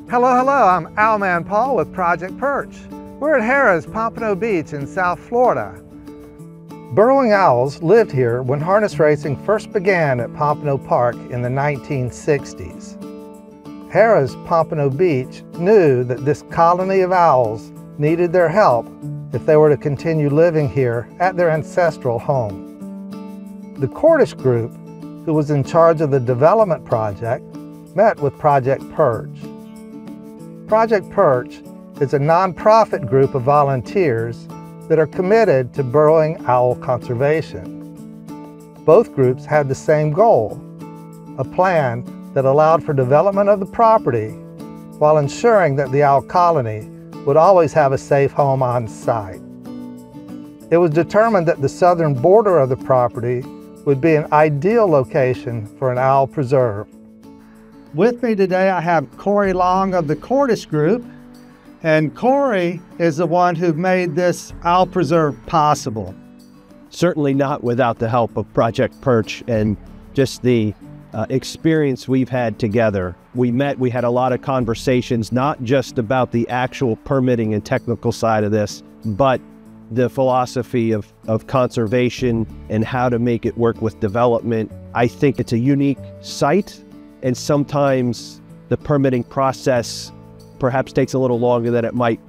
Hello, hello, I'm Owlman Paul with Project Perch. We're at Harrah's Pompano Beach in South Florida. Burrowing owls lived here when harness racing first began at Pompano Park in the 1960s. Harrah's Pompano Beach knew that this colony of owls needed their help if they were to continue living here at their ancestral home. The Cordish group, who was in charge of the development project, met with Project Perch. Project Perch is a nonprofit group of volunteers that are committed to burrowing owl conservation. Both groups had the same goal, a plan that allowed for development of the property while ensuring that the owl colony would always have a safe home on site. It was determined that the southern border of the property would be an ideal location for an owl preserve. With me today, I have Corey Long of the Cordish group, and Corey is the one who made this owl preserve possible. Certainly not without the help of Project Perch and just the experience we've had together. We had a lot of conversations, not just about the actual permitting and technical side of this, but the philosophy of conservation and how to make it work with development. I think it's a unique site, and sometimes the permitting process perhaps takes a little longer than it might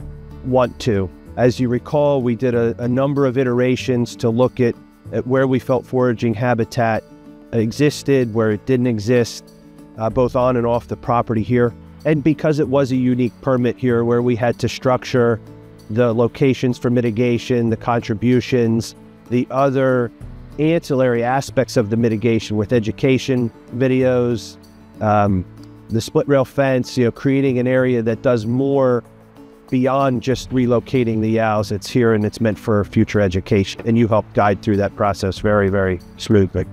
want to. As you recall, we did a number of iterations to look at where we felt foraging habitat existed, where it didn't exist, both on and off the property here. And because it was a unique permit here where we had to structure the locations for mitigation, the contributions, the other ancillary aspects of the mitigation with education videos, the split rail fence, creating an area that does more beyond just relocating the owls. It's here and it's meant for future education. And you helped guide through that process very, very smoothly.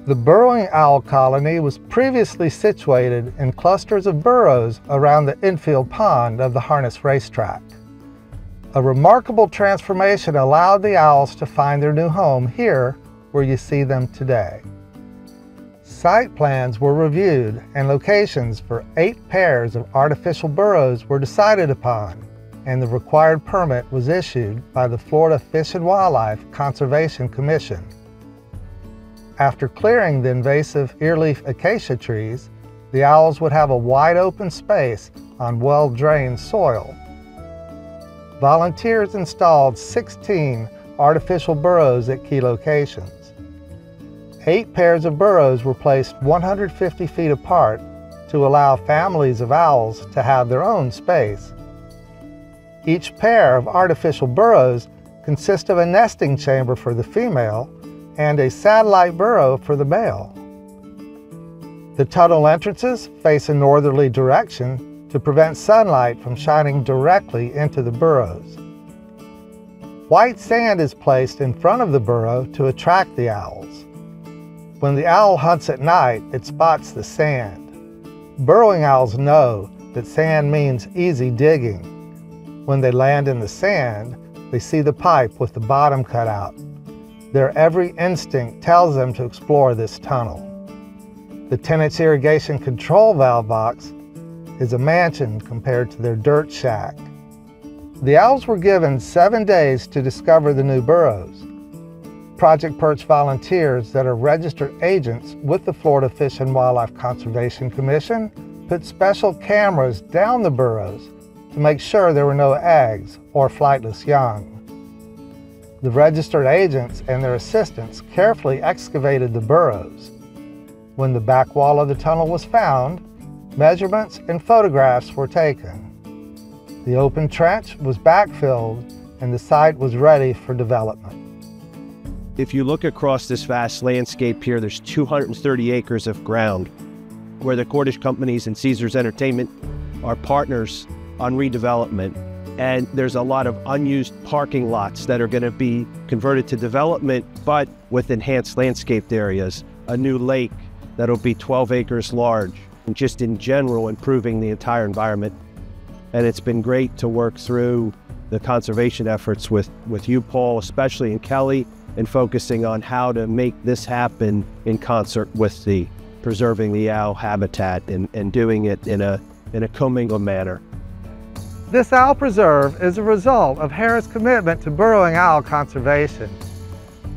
The burrowing owl colony was previously situated in clusters of burrows around the infield pond of the harness racetrack. A remarkable transformation allowed the owls to find their new home here where you see them today. Site plans were reviewed and locations for 8 pairs of artificial burrows were decided upon, and the required permit was issued by the Florida Fish and Wildlife Conservation Commission. After clearing the invasive earleaf acacia trees, the owls would have a wide open space on well-drained soil. Volunteers installed 16 artificial burrows at key locations. 8 pairs of burrows were placed 150 feet apart to allow families of owls to have their own space. Each pair of artificial burrows consists of a nesting chamber for the female and a satellite burrow for the male. The tunnel entrances face a northerly direction to prevent sunlight from shining directly into the burrows. White sand is placed in front of the burrow to attract the owls. When the owl hunts at night, it spots the sand. Burrowing owls know that sand means easy digging. When they land in the sand, they see the pipe with the bottom cut out. Their every instinct tells them to explore this tunnel. The tenant's irrigation control valve box is a mansion compared to their dirt shack. The owls were given 7 days to discover the new burrows. Project Perch volunteers that are registered agents with the Florida Fish and Wildlife Conservation Commission put special cameras down the burrows to make sure there were no eggs or flightless young. The registered agents and their assistants carefully excavated the burrows. When the back wall of the tunnel was found, measurements and photographs were taken. The open trench was backfilled and the site was ready for development. If you look across this vast landscape here, there's 230 acres of ground where the Cordish companies and Caesars Entertainment are partners on redevelopment. And there's a lot of unused parking lots that are going to be converted to development, but with enhanced landscaped areas, a new lake that'll be 12 acres large, and just in general improving the entire environment. And it's been great to work through the conservation efforts with you, Paul, especially, and Kelly, and focusing on how to make this happen in concert with the preserving the owl habitat and doing it in a in a commingled manner. This owl preserve is a result of Harrah's commitment to burrowing owl conservation.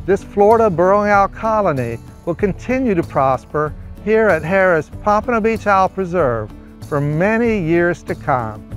This Florida burrowing owl colony will continue to prosper here at Harrah's Pompano Beach Owl Preserve for many years to come.